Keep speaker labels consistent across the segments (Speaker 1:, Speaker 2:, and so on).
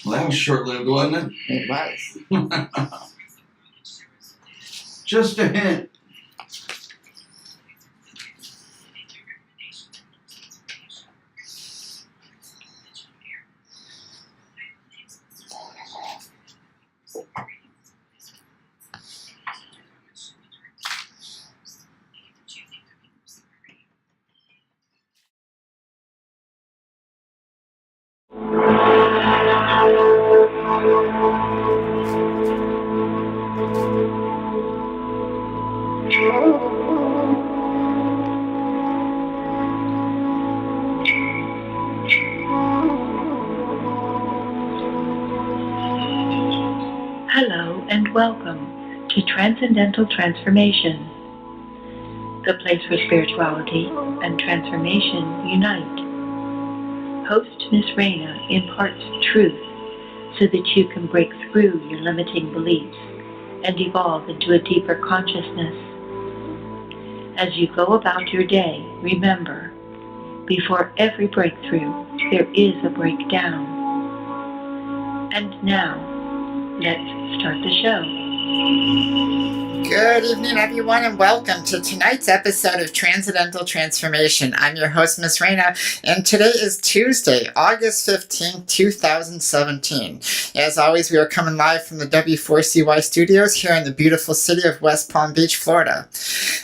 Speaker 1: Well, that was short-lived, wasn't
Speaker 2: It was.
Speaker 1: it? Just a hint.
Speaker 3: Hello and welcome to Transcendental Transformation, the place where spirituality and transformation unite. Host Miss Raina imparts truth so that you can break through your limiting beliefs and evolve into a deeper consciousness. As you go about your day, remember, before every breakthrough, there is a breakdown. And now, let's start the show.
Speaker 2: Good evening, everyone, and welcome to tonight's episode of Transcendental Transformation. I'm your host, Miss Raina, and today is Tuesday, August 15th, 2017. As always, we are coming live from the W4CY studios here in the beautiful city of West Palm Beach, Florida.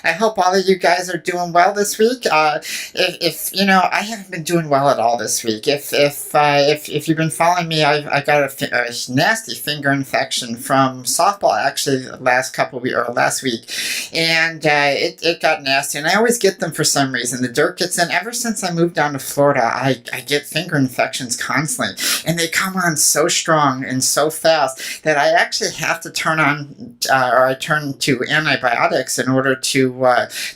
Speaker 2: I hope all of you guys are doing well this week. If you know, I haven't been doing well at all this week. If you've been following me, I got a nasty finger infection from softball actually last week, and it got nasty. And I always get them for some reason. The dirt gets in. Ever since I moved down to Florida, I get finger infections constantly, and they come on so strong and so fast that I actually have to turn to antibiotics in order to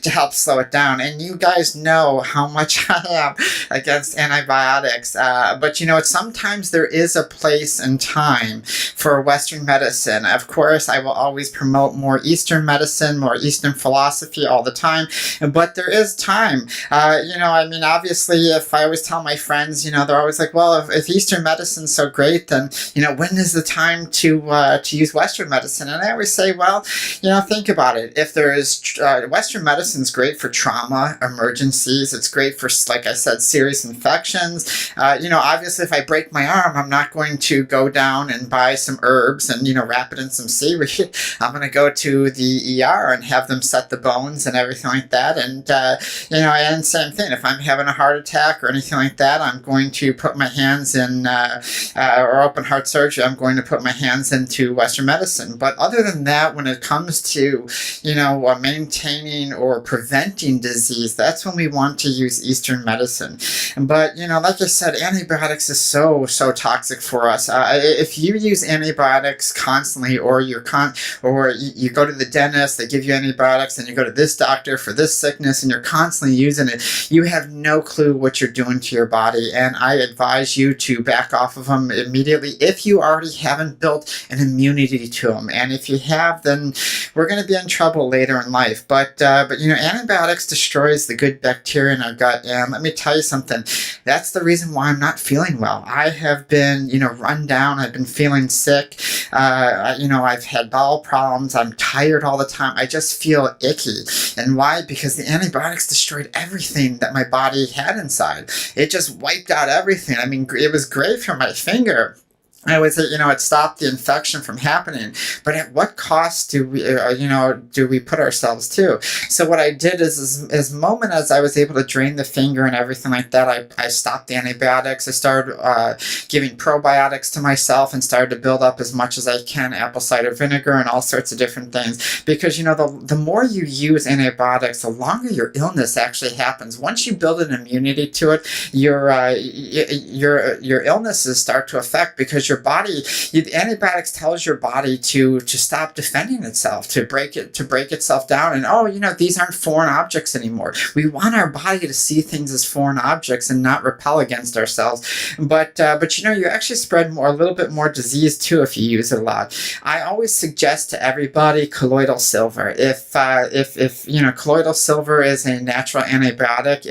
Speaker 2: help slow it down. And you guys know how much I am against antibiotics, but you know, sometimes there is a place and time for Western medicine. Of course, I will always promote more Eastern medicine, more Eastern philosophy all the time, but there is time. Obviously, if I always tell my friends, they're always like, well, if Eastern medicine's so great, then, when is the time to use Western medicine? And I always say, well, think about it. If there is, Western medicine's great for trauma, emergencies. It's great for, like I said, serious infections. Obviously, if I break my arm, I'm not going to go down and buy some herbs and, wrap it in some seaweed. I'm going to go to the ER and have them set the bones and everything like that. And, and same thing. If I'm having a heart attack or anything like that, I'm going to put my hands in, or open heart surgery, I'm going to put my hands into Western medicine. But other than that, when it comes to, maintaining or preventing disease, that's when we want to use Eastern medicine. But, like I said, antibiotics is so toxic for us. If you use antibiotics constantly, or you go to the dentist, they give you antibiotics, and you go to this doctor for this sickness, and you're constantly using it, you have no clue what you're doing to your body. And I advise you to back off of them immediately if you already haven't built an immunity to them. And if you have, then we're going to be in trouble later in life. But antibiotics destroys the good bacteria in our gut. And let me tell you something, that's the reason why I'm not feeling well. I have been, run down. I've been feeling sick. I've had bowel problems. I'm tired all the time. I just feel icky. And why? Because the antibiotics destroyed everything that my body had inside. It just wiped out everything. I mean, it was great for my finger. I would say, it stopped the infection from happening, but at what cost do we put ourselves to? So what I did is as moment as I was able to drain the finger and everything like that, I stopped the antibiotics. I started giving probiotics to myself and started to build up as much as I can, apple cider vinegar and all sorts of different things. Because, the more you use antibiotics, the longer your illness actually happens. Once you build an immunity to it, your illnesses start to affect, because your body, antibiotics tells your body to stop defending itself, to break itself down. And these aren't foreign objects anymore. We want our body to see things as foreign objects and not repel against ourselves. But you actually spread a little bit more disease too if you use it a lot. I always suggest to everybody colloidal silver. If colloidal silver is a natural antibiotic,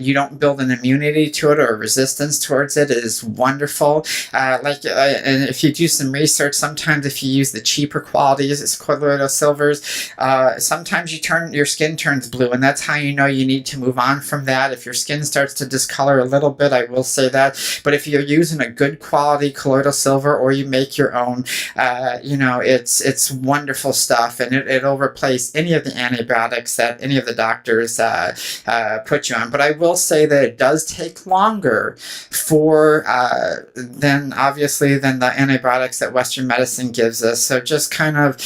Speaker 2: you don't build an immunity to it or a resistance towards it. It is wonderful. and if you do some research, sometimes if you use the cheaper qualities, it's colloidal silvers, sometimes your skin turns blue, and that's how you know you need to move on from that. If your skin starts to discolor a little bit, I will say that. But if you're using a good quality colloidal silver, or you make your own, it's wonderful stuff, and it'll replace any of the antibiotics that any of the doctors put you on. But I will say that it does take longer than the antibiotics that Western medicine gives us. So just kind of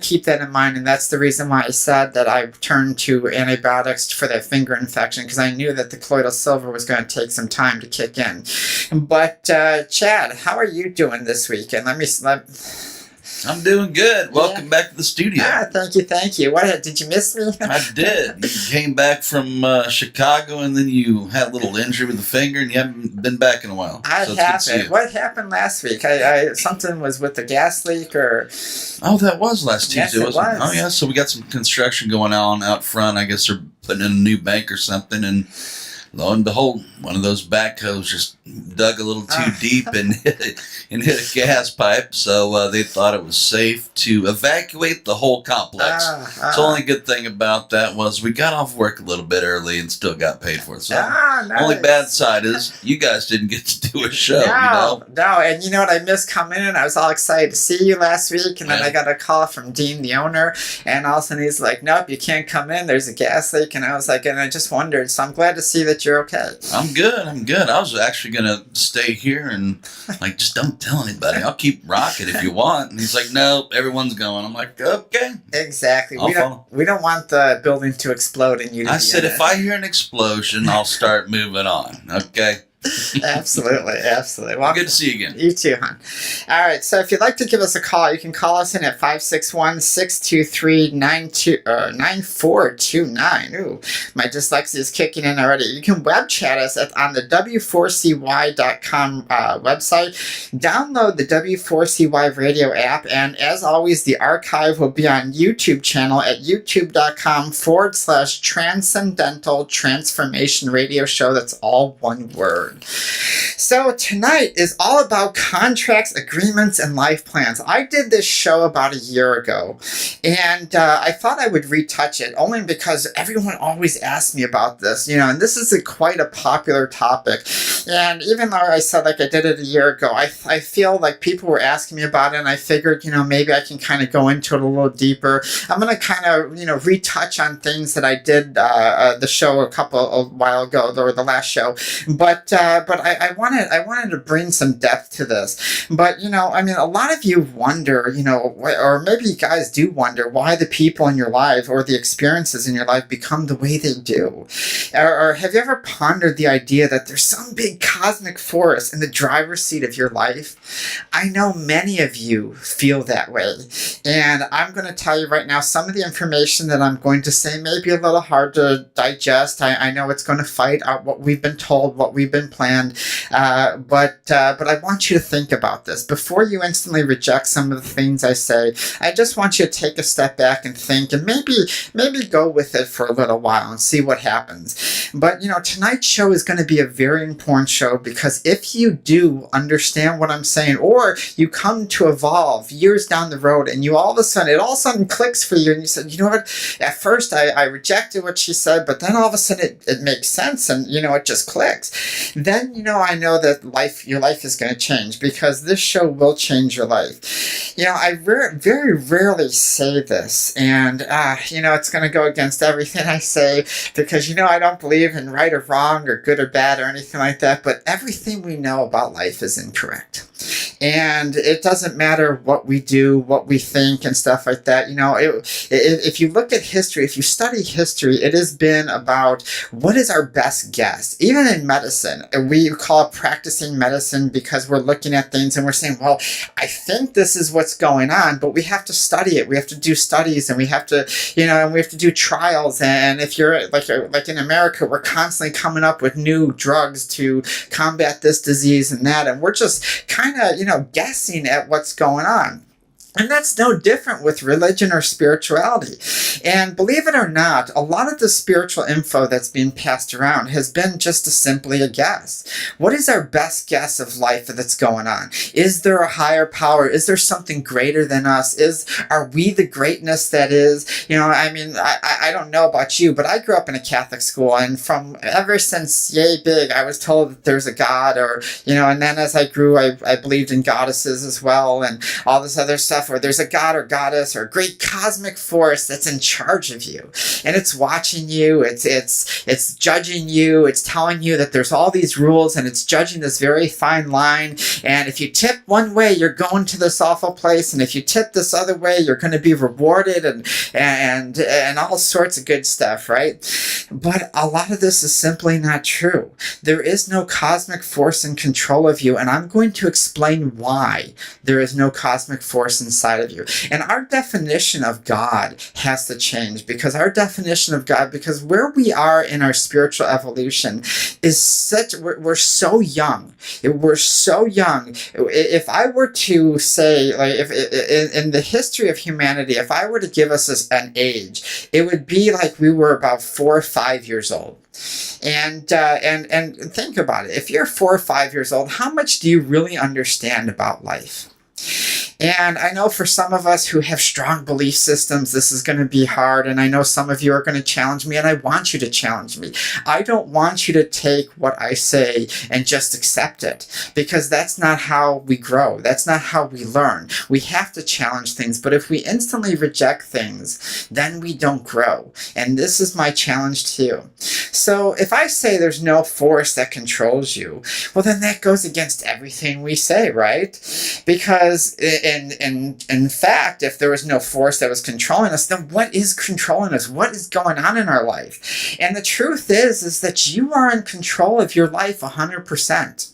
Speaker 2: keep that in mind. And that's the reason why I said that I turned to antibiotics for that finger infection, because I knew that the colloidal silver was going to take some time to kick in. But Chad, how are you doing this week? And
Speaker 1: I'm doing good. Welcome back to the studio.
Speaker 2: Thank you. What, did you miss me?
Speaker 1: I did. You came back from Chicago, and then you had a little injury with the finger, and you haven't been back in a while.
Speaker 2: I haven't. What happened last week? Something was with the gas leak, or...
Speaker 1: Oh, that was last Tuesday,
Speaker 2: yes,
Speaker 1: wasn't it? Oh, yeah. So we got some construction going on out front. I guess they're putting in a new bank or something, and lo and behold, one of those backhoes just dug a little too deep and hit a gas pipe. So they thought it was safe to evacuate the whole complex. So the only good thing about that was we got off work a little bit early and still got paid for it. So
Speaker 2: nice.
Speaker 1: Only bad side is you guys didn't get to do a show.
Speaker 2: No, and you know what? I missed coming in. I was all excited to see you last week, and then I got a call from Dean, the owner, and all of a sudden he's like, "Nope, you can't come in. There's a gas leak." And I was like, and I just wondered. So I'm glad to see that you're okay.
Speaker 1: I'm good. I was actually going to stay here and just don't tell anybody. I'll keep rocking if you want. And he's like, "No, everyone's going." I'm like, "Okay."
Speaker 2: Exactly. We don't want the building to explode and you to
Speaker 1: I said, if I hear an explosion, I'll start moving on. Okay.
Speaker 2: Absolutely. Well,
Speaker 1: good to see you again.
Speaker 2: You too, hon. All right, so if you'd like to give us a call, you can call us in at 561-623-9429. Ooh, my dyslexia is kicking in already. You can web chat us on the W4CY.com website. Download the W4CY radio app, and as always, the archive will be on YouTube channel at youtube.com/Transcendental Transformation Radio Show. That's all one word. So tonight is all about contracts, agreements, and life plans. I did this show about a year ago, and I thought I would retouch it only because everyone always asks me about this, and this is quite a popular topic. And even though I said I did it a year ago, I feel like people were asking me about it, and I figured, maybe I can kind of go into it a little deeper. I'm going to kind of, retouch on things that I did the show a while ago, or the last show, but I wanted to bring some depth to this. But, a lot of you wonder, or maybe you guys do wonder why the people in your life or the experiences in your life become the way they do. Or have you ever pondered the idea that there's some big cosmic force in the driver's seat of your life? I know many of you feel that way. And I'm going to tell you right now, some of the information that I'm going to say may be a little hard to digest. I know it's going to fight out what we've been told, what we've been planned, but I want you to think about this. Before you instantly reject some of the things I say, I just want you to take a step back and think, and maybe go with it for a little while and see what happens. But, tonight's show is going to be a very important show, because if you do understand what I'm saying, or you come to evolve years down the road, and it all of a sudden clicks for you, and you said, you know what, at first I rejected what she said, but then all of a sudden it makes sense, and, it just clicks. Then, I know that your life is going to change, because this show will change your life. I very rarely say this, and, it's going to go against everything I say, because, I don't believe in right or wrong or good or bad or anything like that, but everything we know about life is incorrect. And it doesn't matter what we do, what we think, and stuff like that. If you look at history, if you study history, it has been about what is our best guess. Even in medicine, we call it practicing medicine, because we're looking at things and we're saying, well, I think this is what's going on, but we have to study it. We have to do studies, and we have to, and we have to do trials. And if you're like in America, we're constantly coming up with new drugs to combat this disease and that. And we're just kind of, guessing at what's going on. And that's no different with religion or spirituality. And believe it or not, a lot of the spiritual info that's being passed around has been just simply a guess. What is our best guess of life that's going on? Is there a higher power? Is there something greater than us? Are we the greatness that is? I don't know about you, but I grew up in a Catholic school, and from ever since yay big, I was told that there's a God, and then as I grew, I believed in goddesses as well, and all this other stuff, or there's a god or goddess or a great cosmic force that's in charge of you, and it's watching you, it's judging you, it's telling you that there's all these rules, and it's judging this very fine line, and if you tip one way, you're going to this awful place, and if you tip this other way, you're going to be rewarded, and all sorts of good stuff, right? But a lot of this is simply not true. There is no cosmic force in control of you, and I'm going to explain why there is no cosmic force inside of you. And our definition of God has to change, because because where we are in our spiritual evolution is we're so young. We're so young. If I were to say, like, if in the history of humanity, if I were to give us an age, it would be like we were about 4 or 5 years old. And think about it. If you're 4 or 5 years old, how much do you really understand about life? And I know for some of us who have strong belief systems, this is going to be hard. And I know some of you are going to challenge me, and I want you to challenge me. I don't want you to take what I say and just accept it, because that's not how we grow. That's not how we learn. We have to challenge things. But if we instantly reject things, then we don't grow. And this is my challenge to you. So if I say there's no force that controls you, well, then that goes against everything we say, right? Because in fact, if there was no force that was controlling us, then what is controlling us? What is going on in our life? And the truth is that you are in control of your life 100%.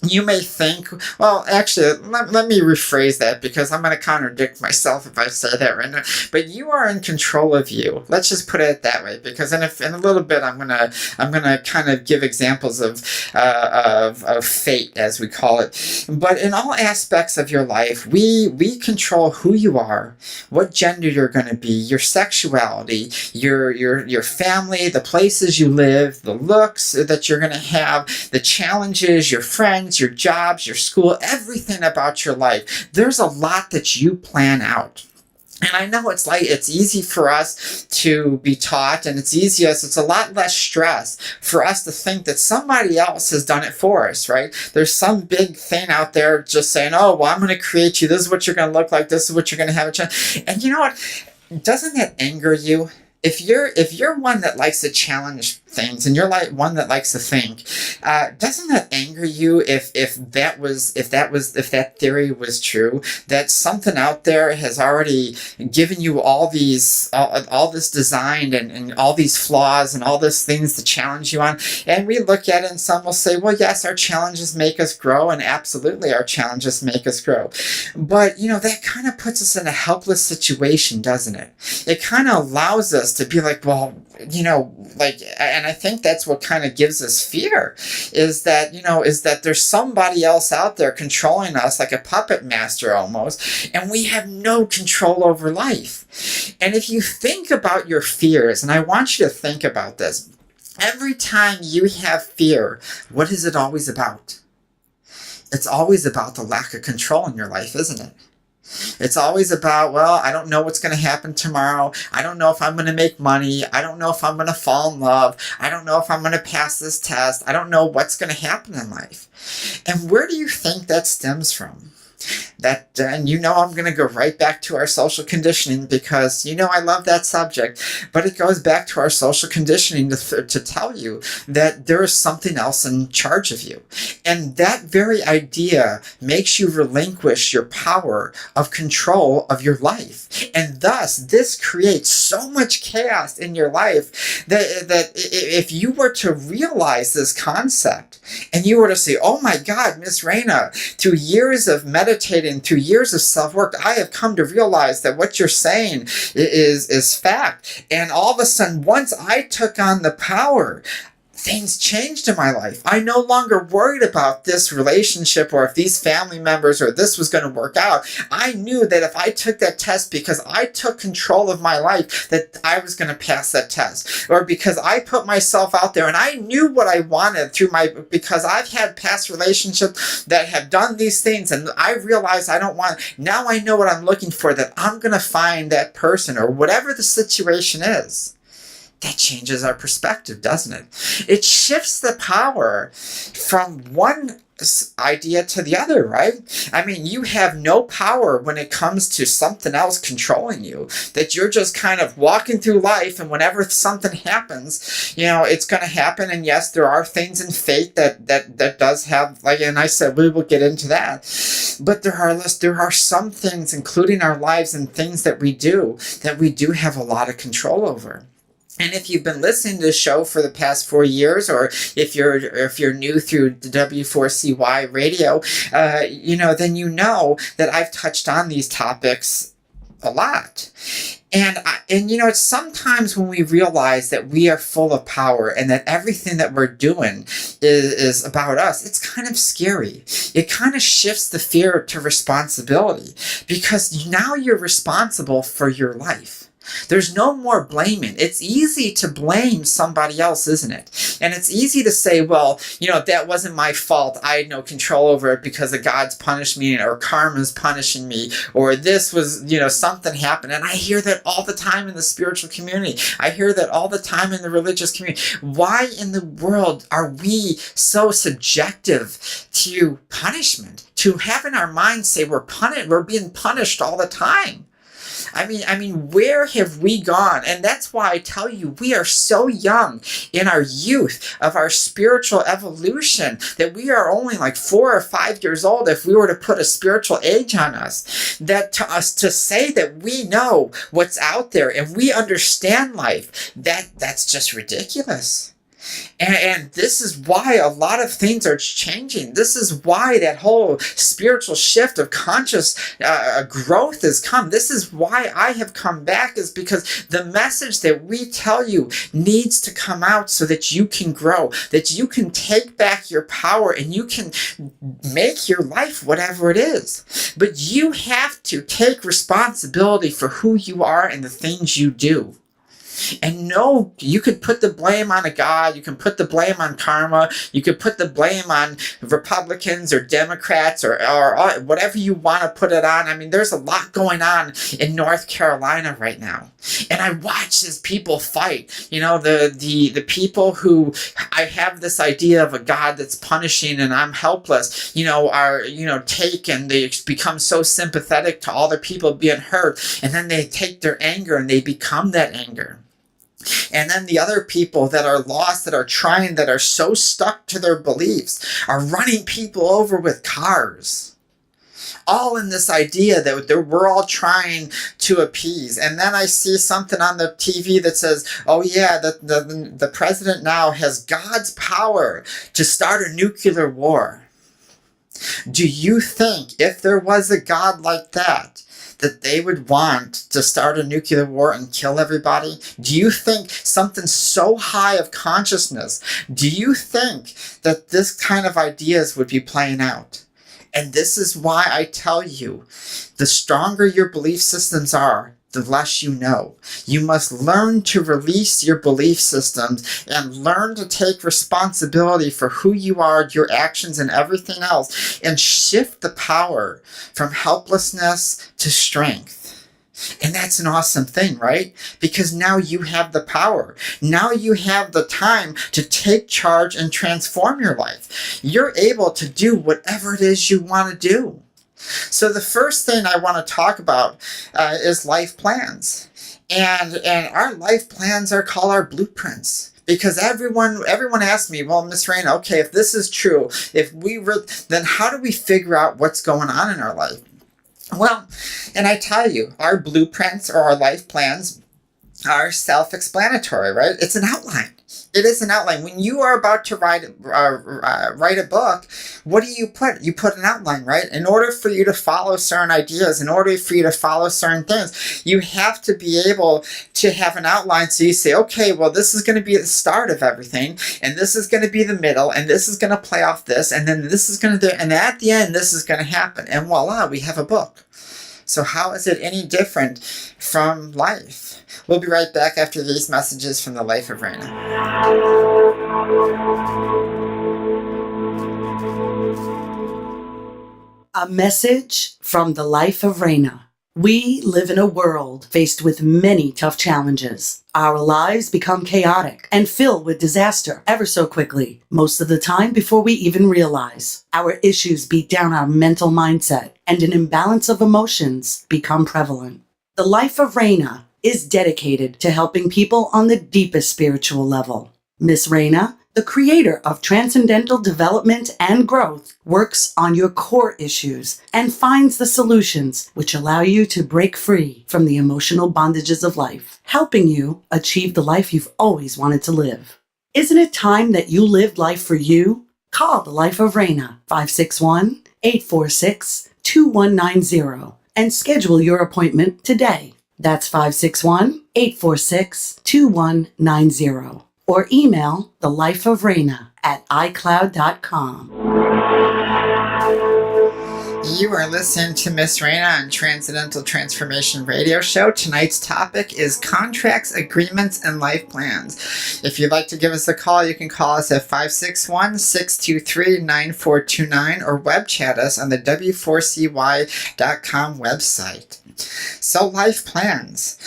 Speaker 2: You may think, well, actually, let me rephrase that, because I'm going to contradict myself if I say that right now. But you are in control of you. Let's just put it that way, because in a little bit, I'm gonna kind of give examples of fate, as we call it. But in all aspects of your life, we control who you are, what gender you're going to be, your sexuality, your family, the places you live, the looks that you're going to have, the challenges, your friends, your jobs, your school, everything about your life. There's a lot that you plan out. And I know it's easy for us to be taught, and it's a lot less stress for us to think that somebody else has done it for us, right? There's some big thing out there just saying, oh, well, I'm going to create you. This is what you're going to look like. This is what you're going to have. And you know what? Doesn't that anger you? If you're one that likes to challenge things, and you're like one that likes to think, doesn't that anger you if that theory was true, that something out there has already given you all this design and all these flaws and all these things to challenge you on? And we look at it, and some will say, well, yes, our challenges make us grow, and absolutely our challenges make us grow. But that kind of puts us in a helpless situation, doesn't it? It kind of allows us to be like, well, and I think that's what kind of gives us fear, is that there's somebody else out there controlling us, like a puppet master almost, and we have no control over life. And if you think about your fears, and I want you to think about this, every time you have fear, what is it always about? It's always about the lack of control in your life, isn't it? It's always about, well, I don't know what's going to happen tomorrow. I don't know if I'm going to make money. I don't know if I'm going to fall in love. I don't know if I'm going to pass this test. I don't know what's going to happen in life. And where do you think that stems from? And I'm going to go right back to our social conditioning, because I love that subject, but it goes back to our social conditioning to tell you that there is something else in charge of you. And that very idea makes you relinquish your power of control of your life. And thus, this creates so much chaos in your life that if you were to realize this concept, and you were to say, oh my God, Miss Raina, through years of meditating, through years of self-work, I have come to realize that what you're saying is fact. And all of a sudden, once I took on the power, things changed in my life. I no longer worried about this relationship or if these family members or this was going to work out. I knew that if I took that test because I took control of my life, that I was going to pass that test. Or because I put myself out there and I knew what I wanted because I've had past relationships that have done these things and I realized I don't want, now I know what I'm looking for, that I'm going to find that person or whatever the situation is. That changes our perspective, doesn't it? It shifts the power from one idea to the other, right? I mean, you have no power when it comes to something else controlling you, that you're just kind of walking through life, and whenever something happens, it's going to happen. And yes, there are things in fate that does have, and I said, we will get into that. But there are some things, including our lives and things that we do have a lot of control over. And if you've been listening to the show for the past 4 years, or if you're new through W4CY radio, then you know that I've touched on these topics a lot. And it's sometimes when we realize that we are full of power and that everything that we're doing is about us, it's kind of scary. It kind of shifts the fear to responsibility, because now you're responsible for your life. There's no more blaming. It's easy to blame somebody else, isn't it? And it's easy to say, well, that wasn't my fault. I had no control over it because of God's punished me, or karma's punishing me, or this was, something happened. And I hear that all the time in the spiritual community. I hear that all the time in the religious community. Why in the world are we so subjective to punishment? To having our minds say we're being punished all the time? I mean, where have we gone? And that's why I tell you, we are so young in our youth of our spiritual evolution that we are only like 4 or 5 years old if we were to put a spiritual age on us. That to us to say that we know what's out there and we understand life, that's just ridiculous. And this is why a lot of things are changing. This is why that whole spiritual shift of conscious growth has come. This is why I have come back, is because the message that we tell you needs to come out so that you can grow, that you can take back your power and you can make your life whatever it is. But you have to take responsibility for who you are and the things you do. And no, you could put the blame on a God, you can put the blame on karma, you could put the blame on Republicans or Democrats or whatever you want to put it on. I mean, there's a lot going on in North Carolina right now. And I watch as people fight, the people who I have this idea of a God that's punishing and I'm helpless, are, taken, they become so sympathetic to all the people being hurt. And then they take their anger and they become that anger. And then the other people that are lost, that are trying, that are so stuck to their beliefs, are running people over with cars. All in this idea that we're all trying to appease. And then I see something on the TV that says, oh yeah, the president now has God's power to start a nuclear war. Do you think if there was a God like that they would want to start a nuclear war and kill everybody? Do you think something so high of consciousness, do you think that this kind of ideas would be playing out? And this is why I tell you, the stronger your belief systems are, the less you know. You must learn to release your belief systems and learn to take responsibility for who you are, your actions, and everything else, and shift the power from helplessness to strength. And that's an awesome thing, right? Because now you have the power. Now you have the time to take charge and transform your life. You're able to do whatever it is you want to do. So the first thing I want to talk about is life plans. And our life plans are called our blueprints. Because everyone asks me, well, Miss Raina, okay, if this is true, then how do we figure out what's going on in our life? Well, and I tell you, our blueprints or our life plans are self-explanatory, right? It's an outline. It is an outline. When you are about to write a book, what do you put? You put an outline, right? In order for you to follow certain ideas, in order for you to follow certain things, you have to be able to have an outline. So you say, okay, well, this is going to be the start of everything, and this is going to be the middle, and this is going to play off this, and then this is going to, and at the end, this is going to happen. And voila, we have a book. So how is it any different from life? We'll be right back after these messages from the life of Raina.
Speaker 4: A message from the life of Raina. We live in a world faced with many tough challenges. Our lives become chaotic and filled with disaster ever so quickly, most of the time before we even realize. Our issues beat down our mental mindset, and an imbalance of emotions become prevalent. The life of Raina is dedicated to helping people on the deepest spiritual level. Miss Raina, the creator of Transcendental Development and Growth, works on your core issues and finds the solutions which allow you to break free from the emotional bondages of life, helping you achieve the life you've always wanted to live. Isn't it time that you lived life for you? Call the Life of Raina, 561-846-2190, and schedule your appointment today. That's 561-846-2190. Or email thelifeofraina@icloud.com.
Speaker 2: You are listening to Miss Raina on Transcendental Transformation Radio Show. Tonight's topic is contracts, agreements, and life plans. If you'd like to give us a call, you can call us at 561-623-9429 or web chat us on the w4cy.com website. So life plans,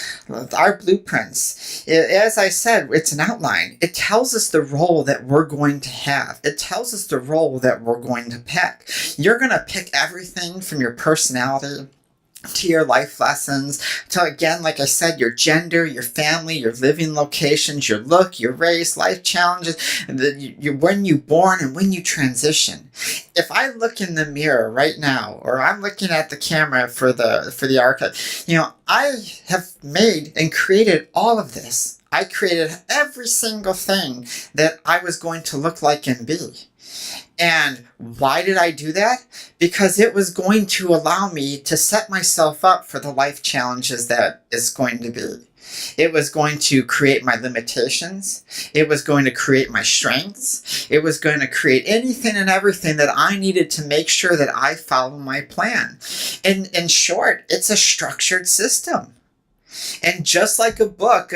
Speaker 2: our blueprints, as I said, it's an outline. It tells us the role that we're going to have. It tells us the role that we're going to pick. You're going to pick everything from your personality to your life lessons, to, again, like I said, your gender, your family, your living locations, your look, your race, life challenges, when you born and when you transition. If I look in the mirror right now, or I'm looking at the camera for the archive, I have made and created all of this. I created every single thing that I was going to look like and be. And why did I do that? Because it was going to allow me to set myself up for the life challenges that it's going to be. It was going to create my limitations. It was going to create my strengths. It was going to create anything and everything that I needed to make sure that I follow my plan. In short, it's a structured system. And just like a book,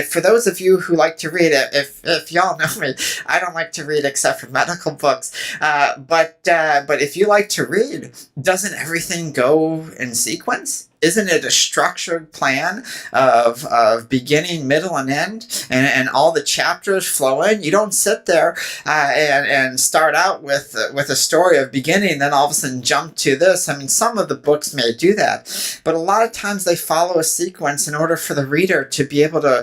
Speaker 2: for those of you who like to read, if y'all know me, I don't like to read except for medical books. But if you like to read, doesn't everything go in sequence? Isn't it a structured plan of beginning, middle, and end, and all the chapters flow in? You don't sit there and start out with a story of beginning, then all of a sudden jump to this. Some of the books may do that, but a lot of times they follow a sequence in order for the reader to be able to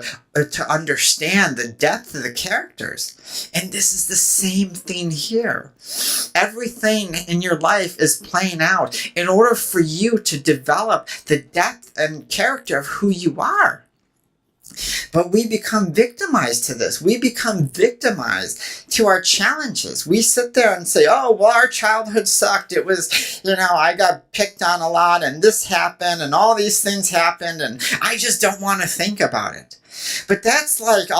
Speaker 2: understand the depth of the characters. And this is the same thing here. Everything in your life is playing out in order for you to develop the depth and character of who you are. But we become victimized to this. We become victimized to our challenges. We sit there and say, oh, well, our childhood sucked. It was, I got picked on a lot, and this happened, and all these things happened, and I just don't want to think about it. But that's like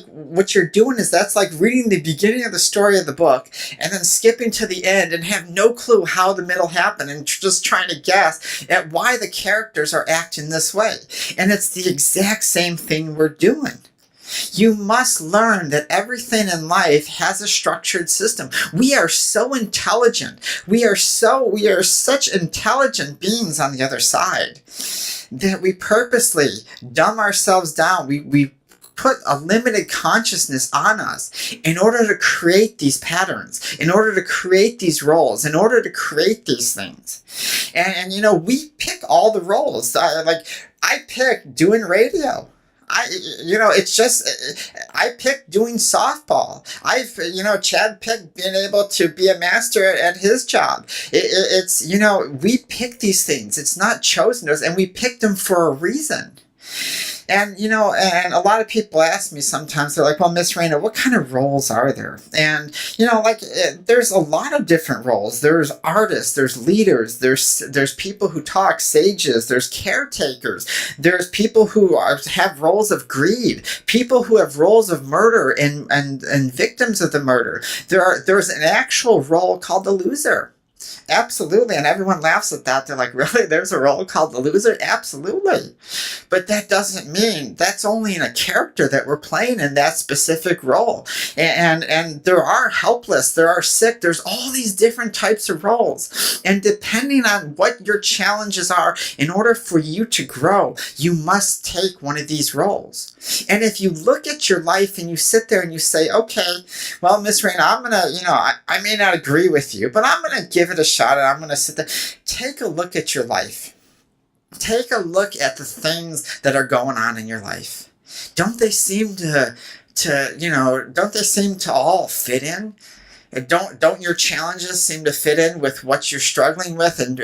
Speaker 2: what you're doing is that's like reading the beginning of the story of the book and then skipping to the end and have no clue how the middle happened and just trying to guess at why the characters are acting this way. And it's the exact same thing we're doing. You must learn that everything in life has a structured system. We are so intelligent. We are such intelligent beings on the other side that we purposely dumb ourselves down. We put a limited consciousness on us in order to create these patterns, in order to create these roles, in order to create these things. And we pick all the roles. I pick doing radio. I picked doing softball. Chad picked being able to be a master at his job. We pick these things. It's not chosen to us, and we pick them for a reason. And, and a lot of people ask me sometimes, they're like, well, Miss Raina, what kind of roles are there? And, there's a lot of different roles. There's artists, there's leaders, there's people who talk, sages, there's caretakers, there's people who have roles of greed, people who have roles of murder and victims of the murder. There's an actual role called the loser. Absolutely. And everyone laughs at that. They're like, really? There's a role called the loser? Absolutely. But that doesn't mean that's only in a character that we're playing in that specific role. And there are helpless, there are sick, there's all these different types of roles. And depending on what your challenges are, in order for you to grow, you must take one of these roles. And if you look at your life and you sit there and you say, okay, well, Miss Raina, I'm going to, I may not agree with you, but I'm going to give it a shot and I'm going to sit there. Take a look at your life. Take a look at the things that are going on in your life. Don't they seem don't they seem to all fit in? Don't your challenges seem to fit in with what you're struggling with and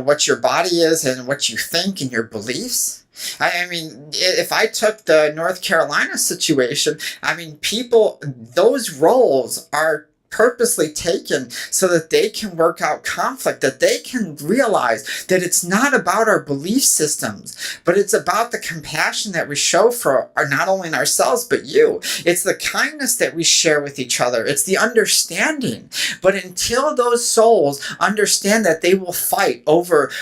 Speaker 2: what your body is and what you think and your beliefs? I mean, if I took the North Carolina situation, those roles are purposely taken so that they can work out conflict, that they can realize that it's not about our belief systems, but it's about the compassion that we show for not only ourselves, but you. It's the kindness that we share with each other. It's the understanding. But until those souls understand that they will fight over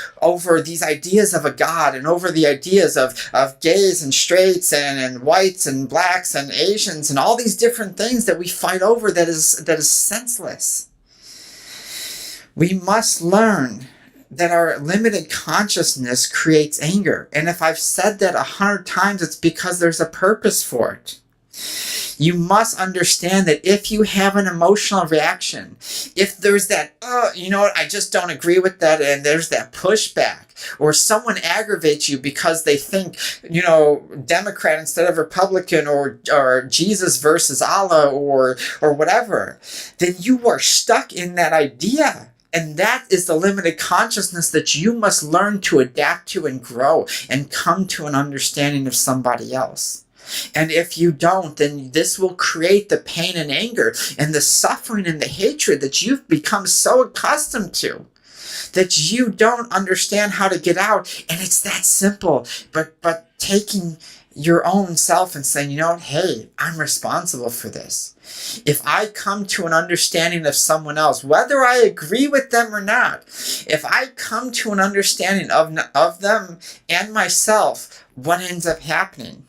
Speaker 2: these ideas of a God and over the ideas of gays and straights and whites and blacks and Asians and all these different things that we fight over that is senseless. We must learn that our limited consciousness creates anger. And if I've said that 100 times, it's because there's a purpose for it. You must understand that if you have an emotional reaction, if there's that, I just don't agree with that, and there's that pushback, or someone aggravates you because they think, Democrat instead of Republican, or Jesus versus Allah, or whatever, then you are stuck in that idea. And that is the limited consciousness that you must learn to adapt to and grow and come to an understanding of somebody else. And if you don't, then this will create the pain and anger and the suffering and the hatred that you've become so accustomed to that you don't understand how to get out. And it's that simple. But taking your own self and saying, hey, I'm responsible for this. If I come to an understanding of someone else, whether I agree with them or not, if I come to an understanding of them and myself, what ends up happening?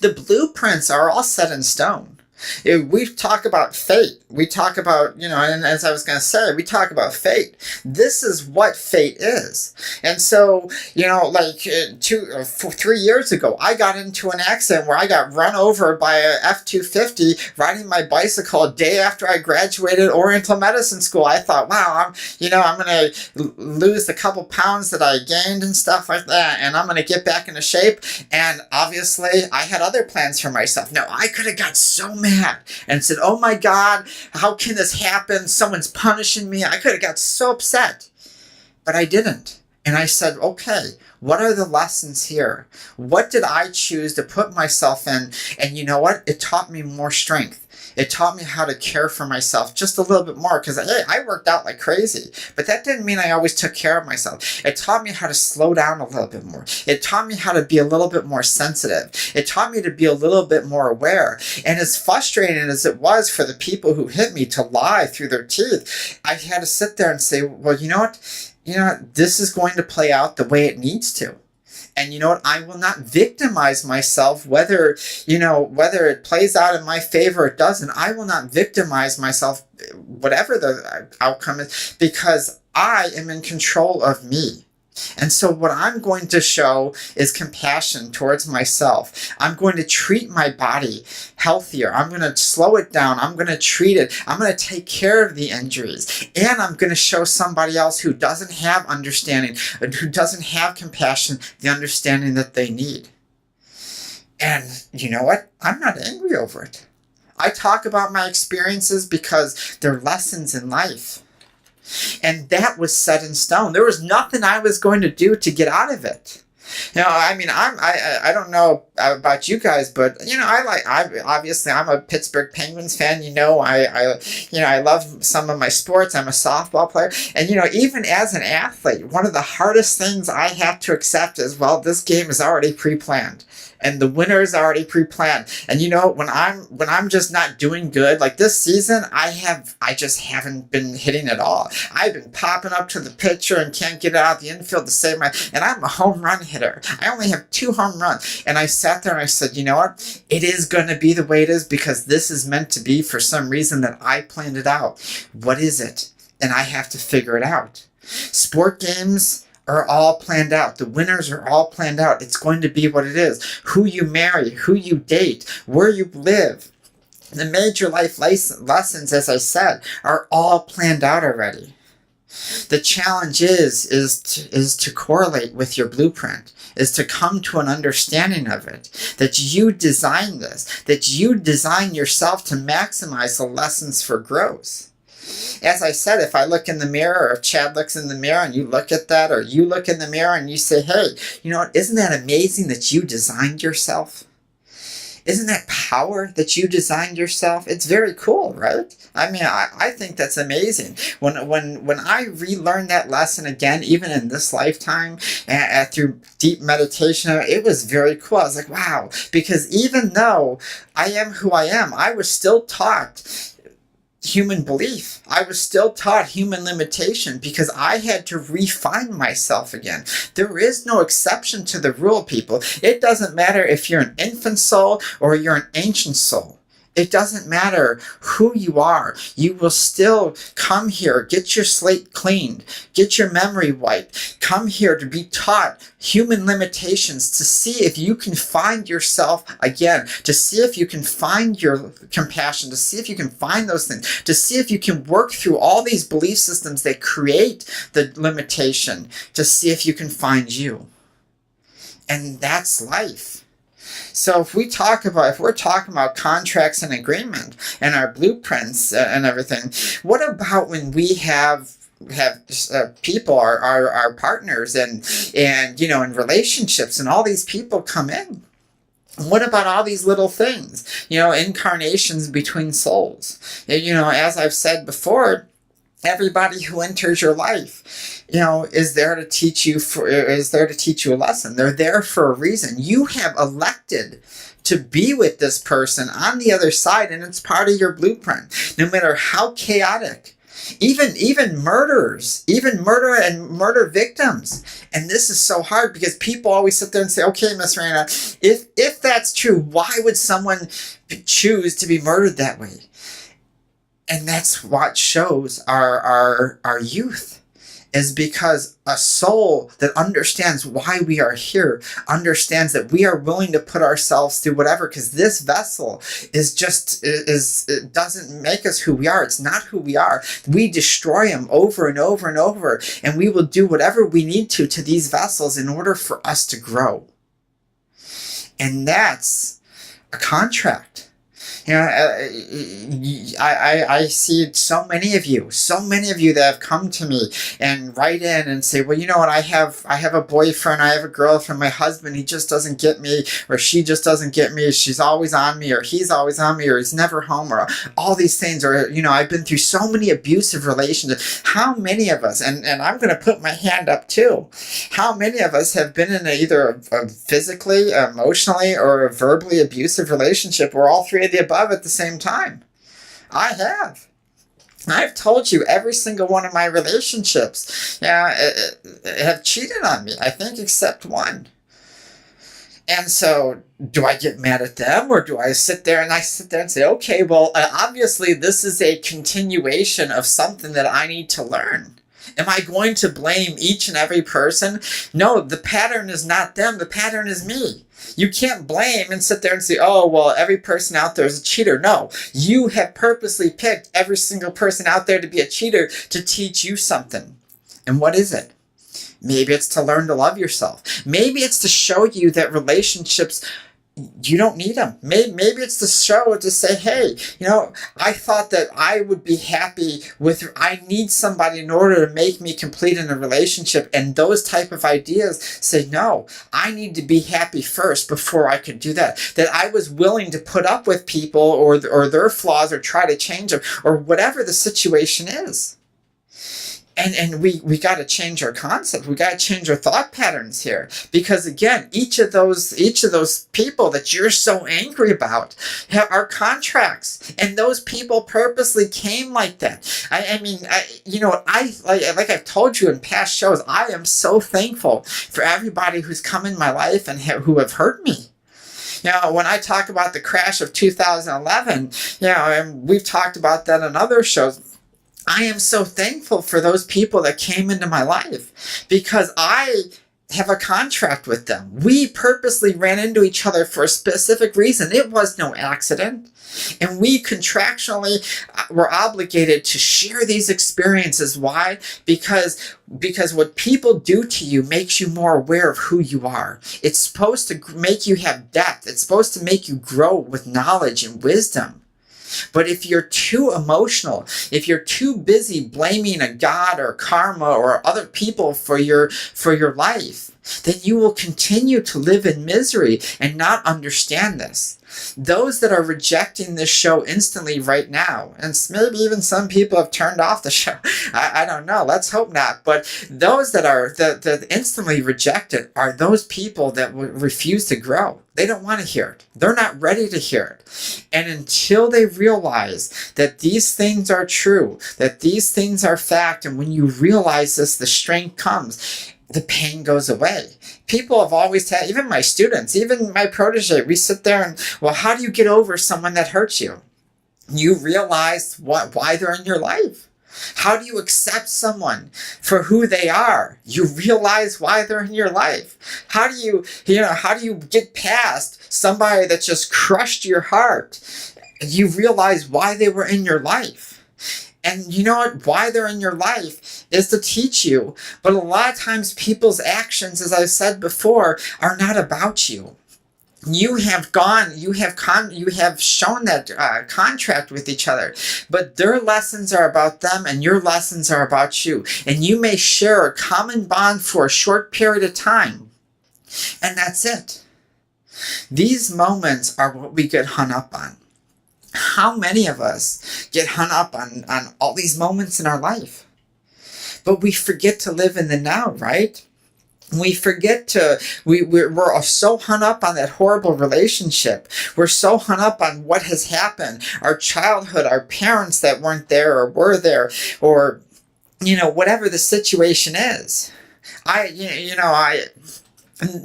Speaker 2: The blueprints are all set in stone. We talk about fate. We talk about, and as I was going to say, we talk about fate. This is what fate is. And so, 3 years ago, I got into an accident where I got run over by a F-250 riding my bicycle a day after I graduated Oriental Medicine School. I thought, wow, I'm going to lose the couple pounds that I gained and stuff like that, and I'm going to get back into shape. And obviously, I had other plans for myself. No, I could have got so mad and said, oh my God, how can this happen? Someone's punishing me. I could have got so upset, but I didn't. And I said, okay, what are the lessons here? What did I choose to put myself in? And you know what? It taught me more strength. It taught me how to care for myself just a little bit more because, hey, I worked out like crazy. But that didn't mean I always took care of myself. It taught me how to slow down a little bit more. It taught me how to be a little bit more sensitive. It taught me to be a little bit more aware. And as frustrating as it was for the people who hit me to lie through their teeth, I had to sit there and say, well, you know what? This is going to play out the way it needs to. And you know what? I will not victimize myself, whether it plays out in my favor or it doesn't. I will not victimize myself, whatever the outcome is, because I am in control of me. And so what I'm going to show is compassion towards myself. I'm going to treat my body healthier. I'm going to slow it down. I'm going to treat it. I'm going to take care of the injuries. And I'm going to show somebody else who doesn't have understanding, who doesn't have compassion, the understanding that they need. And you know what? I'm not angry over it. I talk about my experiences because they're lessons in life. And that was set in stone. There was nothing I was going to do to get out of it. I mean, I don't know about you guys, but obviously I'm a Pittsburgh Penguins fan. I love some of my sports. I'm a softball player, and even as an athlete, one of the hardest things I have to accept is, well, this game is already pre-planned. And the winner is already pre-planned. And when I'm just not doing good, like this season, I just haven't been hitting it all. I've been popping up to the pitcher and can't get out of the infield to save and I'm a home run hitter. I only have 2 home runs. And I sat there and I said, you know what? It is going to be the way it is because this is meant to be for some reason that I planned it out. What is it? And I have to figure it out. Sport games are all planned out. The winners are all planned out. It's going to be what it is. Who you marry, who you date, where you live. The major life lessons, as I said, are all planned out already. The challenge is to correlate with your blueprint, is to come to an understanding of it, that you design this, that you design yourself to maximize the lessons for growth. As I said, if I look in the mirror, or if Chad looks in the mirror and you look at that, or you look in the mirror and you say, hey, isn't that amazing that you designed yourself? Isn't that power that you designed yourself? It's very cool, right? I mean, I think that's amazing. When I relearned that lesson again, even in this lifetime, through deep meditation, it was very cool. I was like, wow, because even though I am who I am, I was still taught human belief. I was still taught human limitation because I had to refine myself again. There is no exception to the rule, people. It doesn't matter if you're an infant soul or you're an ancient soul. It doesn't matter who you are. You will still come here, get your slate cleaned, get your memory wiped, come here to be taught human limitations, to see if you can find yourself again, to see if you can find your compassion, to see if you can find those things, to see if you can work through all these belief systems that create the limitation, to see if you can find you. And that's life. So if we're talking about contracts and agreement and our blueprints and everything, what about when we have people, our partners and in relationships, and all these people come in? What about all these little things, incarnations between souls? As I've said before, everybody who enters your life, is there to teach you a lesson. They're there for a reason. You have elected to be with this person on the other side, and it's part of your blueprint. No matter how chaotic, even murderers, even murder victims. And this is so hard because people always sit there and say, okay, Miss Raina, if that's true, why would someone choose to be murdered that way? And that's what shows our youth, is because a soul that understands why we are here, understands that we are willing to put ourselves through whatever, because this vessel it doesn't make us who we are. It's not who we are. We destroy them over and over and over, and we will do whatever we need to these vessels in order for us to grow. And that's a contract. I see so many of you that have come to me and write in and say, well, you know what, I have a boyfriend, I have a girlfriend, my husband, he just doesn't get me, or she just doesn't get me, she's always on me, or he's always on me, or he's never home, or all these things, or, I've been through so many abusive relationships. How many of us, and I'm going to put my hand up too, how many of us have been in either a physically, emotionally, or a verbally abusive relationship, or all three of the above at the same time? I have. I've told you every single one of my relationships have cheated on me, I think, except one. And so, do I get mad at them, or do I sit there and say, okay, well, obviously this is a continuation of something that I need to learn. Am I going to blame each and every person? No, the pattern is not them. The pattern is me. You can't blame and sit there and say, oh, well, every person out there is a cheater. No, you have purposely picked every single person out there to be a cheater to teach you something. And what is it? Maybe it's to learn to love yourself. Maybe it's to show you that relationships, you don't need them. Maybe it's the show to say, hey, I thought that I would be happy I need somebody in order to make me complete in a relationship. And those type of ideas say, no, I need to be happy first before I could do that. That I was willing to put up with people or their flaws or try to change them or whatever the situation is. And we got to change our concept. We got to change our thought patterns here, because again, each of those people that you're so angry about are contracts, and those people purposely came like that. Like I've told you in past shows, I am so thankful for everybody who's come in my life and who have hurt me. When I talk about the crash of 2011, and we've talked about that in other shows, I am so thankful for those people that came into my life, because I have a contract with them. We purposely ran into each other for a specific reason. It was no accident. And we contractually were obligated to share these experiences. Why? Because what people do to you makes you more aware of who you are. It's supposed to make you have depth. It's supposed to make you grow with knowledge and wisdom. But if you're too emotional, if you're too busy blaming a God or karma or other people for your life, then you will continue to live in misery and not understand this. Those that are rejecting this show instantly right now, and maybe even some people have turned off the show. I don't know. Let's hope not. But those that instantly reject it are those people that refuse to grow. They don't want to hear it. They're not ready to hear it. And until they realize that these things are true, that these things are fact, and when you realize this, the strength comes, the pain goes away. People have always had, even my students, even my protege, we sit there and, well, how do you get over someone that hurts you? You realize why they're in your life. How do you accept someone for who they are? You realize why they're in your life. How do you get past somebody that just crushed your heart? You realize why they were in your life. And you know what? Why they're in your life is to teach you. But a lot of times people's actions, as I've said before, are not about you. You have shown that contract with each other, but their lessons are about them and your lessons are about you. And you may share a common bond for a short period of time, and that's it. These moments are what we get hung up on. How many of us get hung up on all these moments in our life? But we forget to live in the now, right? We forget we're so hung up on that horrible relationship. We're so hung up on what has happened, our childhood, our parents that weren't there or were there, or, whatever the situation is.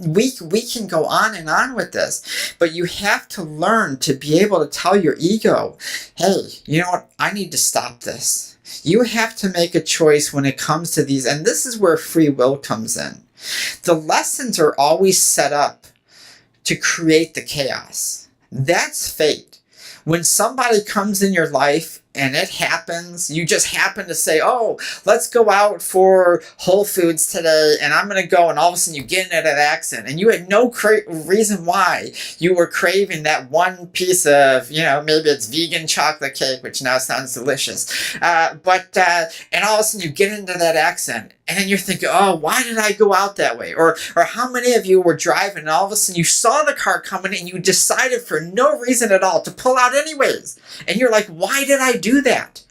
Speaker 2: We can go on and on with this, but you have to learn to be able to tell your ego, hey, you know what? I need to stop this. You have to make a choice when it comes to these, and this is where free will comes in. The lessons are always set up to create the chaos. That's fate. When somebody comes in your life and it happens, you just happen to say, oh, let's go out for Whole Foods today, and I'm going to go, and all of a sudden you get into that accident, and you had no reason why you were craving that one piece of, maybe it's vegan chocolate cake, which now sounds delicious, and all of a sudden you get into that accident, and then you're thinking, oh, why did I go out that way? Or how many of you were driving, and all of a sudden you saw the car coming, and you decided for no reason at all to pull out anyways, and you're like, why did I do that?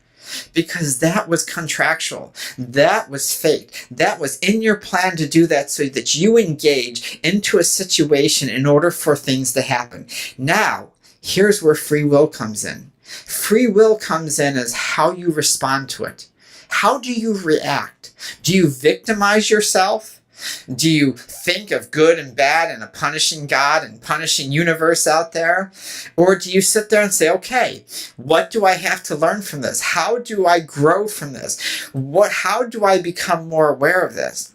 Speaker 2: Because that was contractual. That was fate. That was in your plan to do that so that you engage into a situation in order for things to happen. Now, here's where free will comes in. Free will comes in as how you respond to it. How do you react? Do you victimize yourself? Do you think of good and bad and a punishing God and punishing universe out there? Or do you sit there and say, okay, what do I have to learn from this? How do I grow from this? How do I become more aware of this?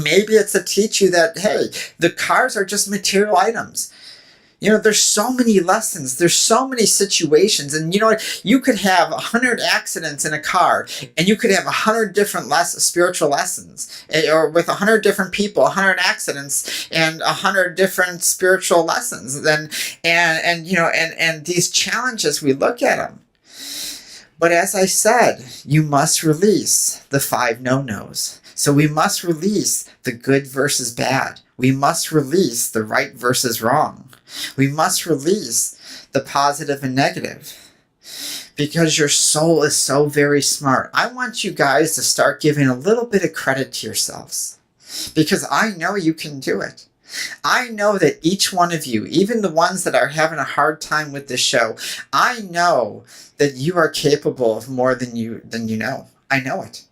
Speaker 2: Maybe it's to teach you that, hey, the cars are just material items. There's so many lessons. There's so many situations. And you know what? You could have 100 accidents in a car, and you could have 100 different spiritual lessons, or with 100 different people, 100 accidents, and 100 different spiritual lessons. And these challenges, we look at them. But as I said, you must release the 5 no-nos. So we must release the good versus bad. We must release the right versus wrong. We must release the positive and negative, because your soul is so very smart. I want you guys to start giving a little bit of credit to yourselves, because I know you can do it. I know that each one of you, even the ones that are having a hard time with this show, I know that you are capable of more than you know. I know it.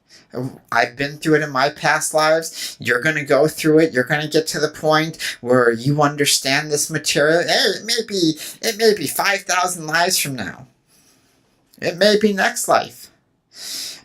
Speaker 2: I've been through it in my past lives. You're going to go through it. You're going to get to the point where you understand this material. Hey, it may be 5,000 lives from now. It may be next life.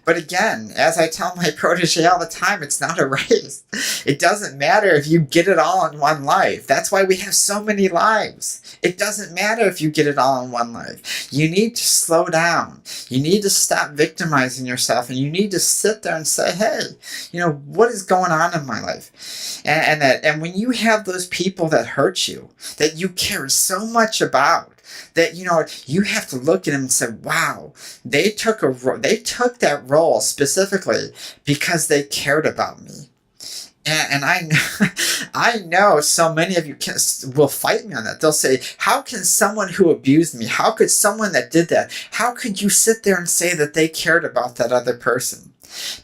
Speaker 2: But again, as I tell my protege all the time, it's not a race. It doesn't matter if you get it all in one life. That's why we have so many lives. It doesn't matter if you get it all in one life. You need to slow down. You need to stop victimizing yourself, and you need to sit there and say, hey, what is going on in my life? And when you have those people that hurt you, that you care so much about, that you have to look at them and say, wow, they took that role specifically because they cared about me. And I know so many of you will fight me on that. They'll say, how can someone who abused me, how could someone that did that, how could you sit there and say that they cared about that other person?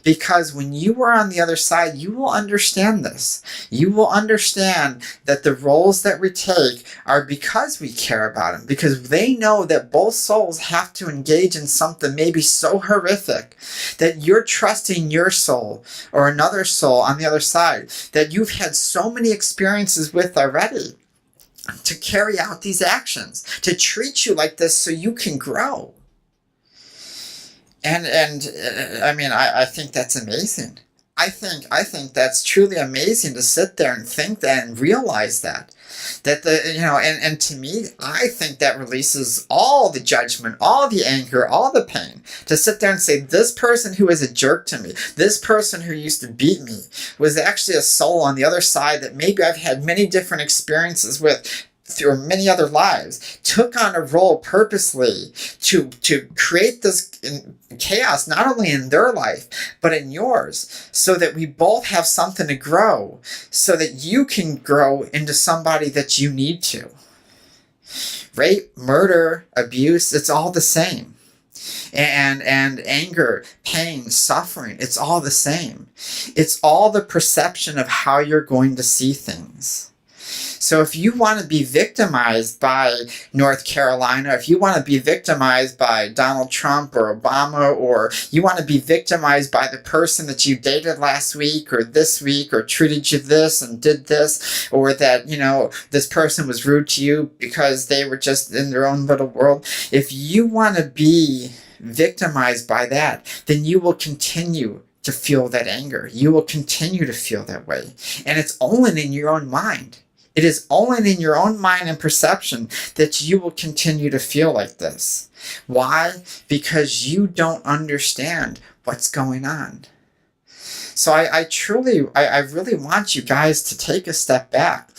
Speaker 2: Because when you are on the other side, you will understand this. You will understand that the roles that we take are because we care about them, because they know that both souls have to engage in something maybe so horrific that you're trusting your soul or another soul on the other side that you've had so many experiences with already to carry out these actions, to treat you like this so you can grow. And I think that's amazing. I think that's truly amazing to sit there and think that and realize that and to me, I think that releases all the judgment, all the anger, all the pain, to sit there and say, this person who is a jerk to me, this person who used to beat me, was actually a soul on the other side that maybe I've had many different experiences with through many other lives, took on a role purposely to create this chaos, not only in their life, but in yours, so that we both have something to grow, so that you can grow into somebody that you need to. Rape, murder, abuse, it's all the same. And anger, pain, suffering, it's all the same. It's all the perception of how you're going to see things. So if you want to be victimized by North Carolina, if you want to be victimized by Donald Trump or Obama, or you want to be victimized by the person that you dated last week or this week, or treated you this and did this, or that, this person was rude to you because they were just in their own little world. If you want to be victimized by that, then you will continue to feel that anger. You will continue to feel that way. And it's only in your own mind. It is only in your own mind and perception that you will continue to feel like this. Why? Because you don't understand what's going on. So I really want you guys to take a step back.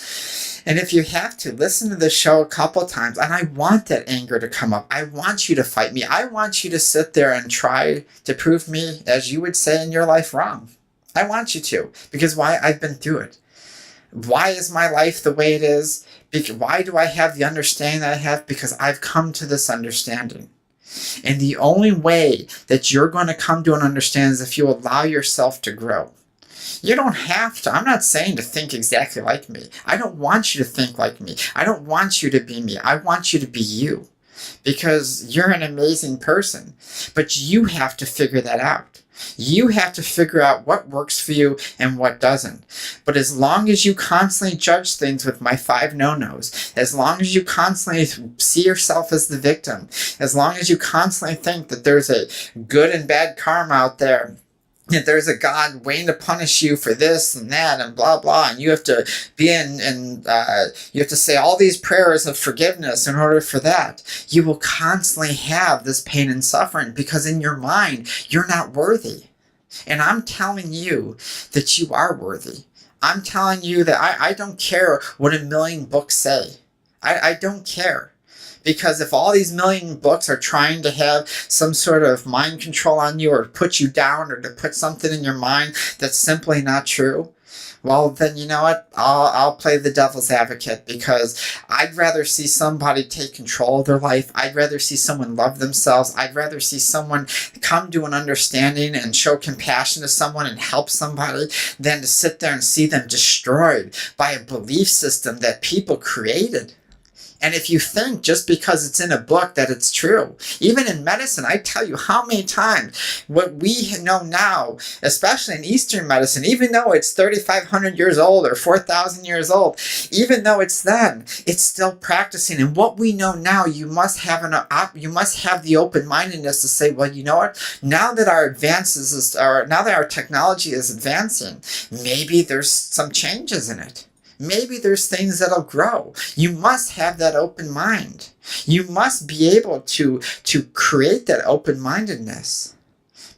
Speaker 2: And if you have to, listen to the show a couple times. And I want that anger to come up. I want you to fight me. I want you to sit there and try to prove me, as you would say in your life, wrong. I want you to. Because why? I've been through it. Why is my life the way it is? Why do I have the understanding that I have? Because I've come to this understanding. And the only way that you're going to come to an understanding is if you allow yourself to grow. You don't have to. I'm not saying to think exactly like me. I don't want you to think like me. I don't want you to be me. I want you to be you. Because you're an amazing person. But you have to figure that out. You have to figure out what works for you and what doesn't. But as long as you constantly judge things with my 5 no-nos, as long as you constantly see yourself as the victim, as long as you constantly think that there's a good and bad karma out there, there's a God waiting to punish you for this and that and blah blah, and you have to be you have to say all these prayers of forgiveness in order for that. You will constantly have this pain and suffering because in your mind you're not worthy. And I'm telling you that you are worthy. I'm telling you that I don't care what 1,000,000 books say. I don't care. Because if all these 1,000,000 books are trying to have some sort of mind control on you or put you down or to put something in your mind that's simply not true, well, then you know what? I'll play the devil's advocate because I'd rather see somebody take control of their life. I'd rather see someone love themselves. I'd rather see someone come to an understanding and show compassion to someone and help somebody than to sit there and see them destroyed by a belief system that people created. And if you think just because it's in a book that it's true, even in medicine, I tell you how many times what we know now, especially in Eastern medicine, even though it's 3,500 years old or 4,000 years old, even though it's then, it's still practicing. And what we know now, you must have the open-mindedness to say, well, you know what? Now that now that our technology is advancing, maybe there's some changes in it. Maybe there's things that'll grow. You must have that open mind. You must be able to create that open-mindedness.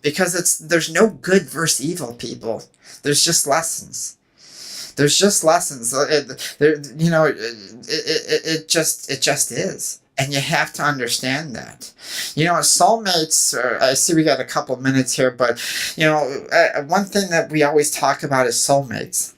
Speaker 2: Because there's no good versus evil, people. There's just lessons. There's just lessons. It just is. And you have to understand that. Soulmates, I see we got a couple minutes here, but, one thing that we always talk about is soulmates.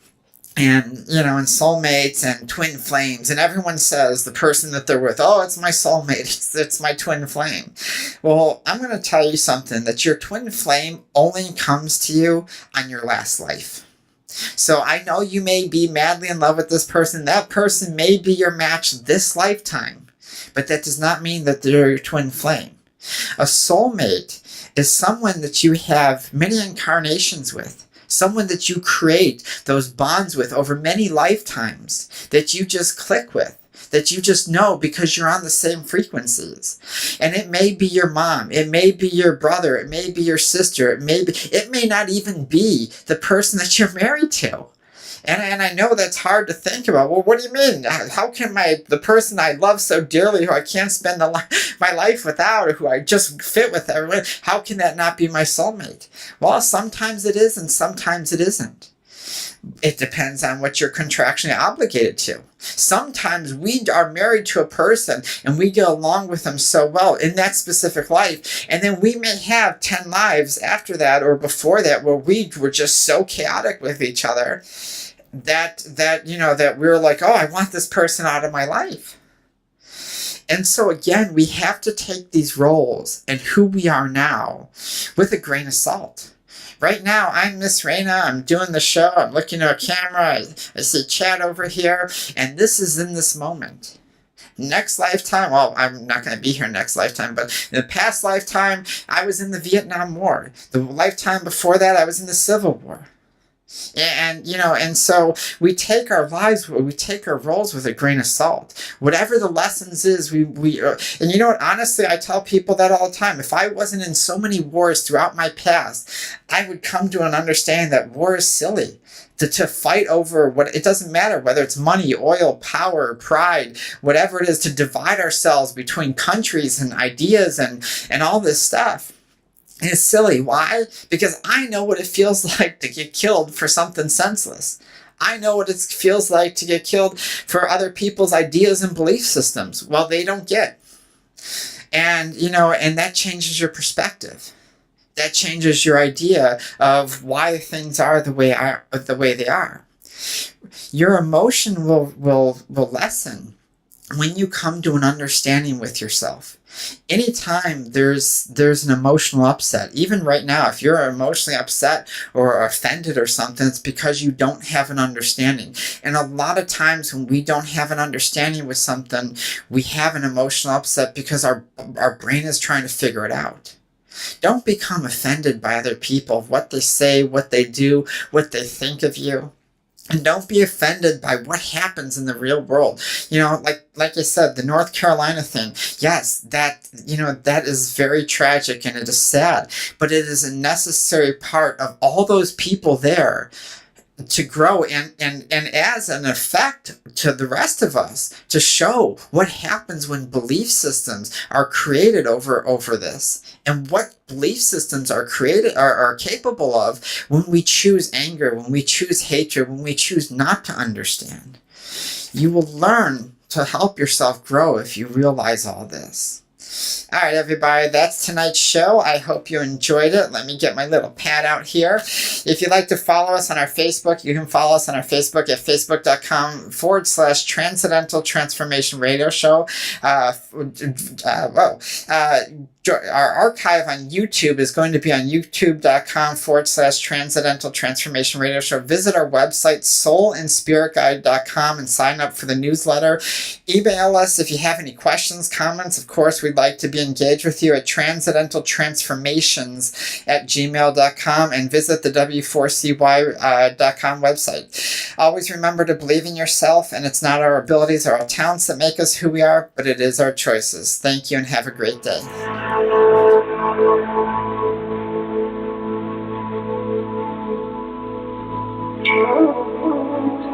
Speaker 2: And, and soulmates and twin flames. And everyone says the person that they're with, oh, it's my soulmate. It's my twin flame. Well, I'm going to tell you something, that your twin flame only comes to you on your last life. So I know you may be madly in love with this person. That person may be your match this lifetime. But that does not mean that they're your twin flame. A soulmate is someone that you have many incarnations with. Someone that you create those bonds with over many lifetimes, that you just click with, that you just know because you're on the same frequencies. And it may be your mom, it may be your brother, it may be your sister, it may not even be the person that you're married to. And I know that's hard to think about. Well, what do you mean? How can the person I love so dearly, who I can't spend my life without, or who I just fit with everyone, how can that not be my soulmate? Well, sometimes it is and sometimes it isn't. It depends on what you're contractually obligated to. Sometimes we are married to a person and we get along with them so well in that specific life, and then we may have 10 lives after that or before that where we were just so chaotic with each other that we're like, oh, I want this person out of my life. And so again, we have to take these roles and who we are now with a grain of salt. Right now, I'm Miss Raina. I'm doing the show. I'm looking at a camera. I see Chad over here. And this is in this moment. Next lifetime, well, I'm not going to be here next lifetime, but in the past lifetime, I was in the Vietnam War. The lifetime before that, I was in the Civil War. And so we take our lives, we take our roles with a grain of salt. Whatever the lessons is, and you know what, honestly, I tell people that all the time. If I wasn't in so many wars throughout my past, I would come to an understanding that war is silly. To fight over it doesn't matter whether it's money, oil, power, pride, whatever it is, to divide ourselves between countries and ideas and all this stuff. And it's silly. Why? Because I know what it feels like to get killed for something senseless. I know what it feels like to get killed for other people's ideas and belief systems. Well, they don't get. And that changes your perspective. That changes your idea of why things are the way they are. Your emotion will lessen when you come to an understanding with yourself. Anytime there's an emotional upset, even right now, if you're emotionally upset or offended or something, it's because you don't have an understanding. And a lot of times when we don't have an understanding with something, we have an emotional upset because our brain is trying to figure it out. Don't become offended by other people, what they say, what they do, what they think of you. And don't be offended by what happens in the real world. You know, like I said, the North Carolina thing, yes, that, you know, that is very tragic and it is sad, but it is a necessary part of all those people there to grow and as an effect to the rest of us, to show what happens when belief systems are created over this, and what belief systems are created are capable of when we choose anger, when we choose hatred, when we choose not to understand. You will learn to help yourself grow if you realize all this. All right, everybody, that's tonight's show. I hope you enjoyed it. Let me get my little pad out here. If you'd like to follow us on our Facebook, you can follow us on our Facebook at facebook.com/Transcendental Transformation Radio Show. Our archive on YouTube is going to be on youtube.com/Transcendental Transformation Radio Show. Visit our website, soulandspiritguide.com, and sign up for the newsletter. Email us if you have any questions, comments. Of course, we'd like to be engaged with you at transcendentaltransformations@gmail.com, and visit the W4CY.com website. Always remember to believe in yourself, and it's not our abilities or our talents that make us who we are, but it is our choices. Thank you and have a great day.
Speaker 3: Oh.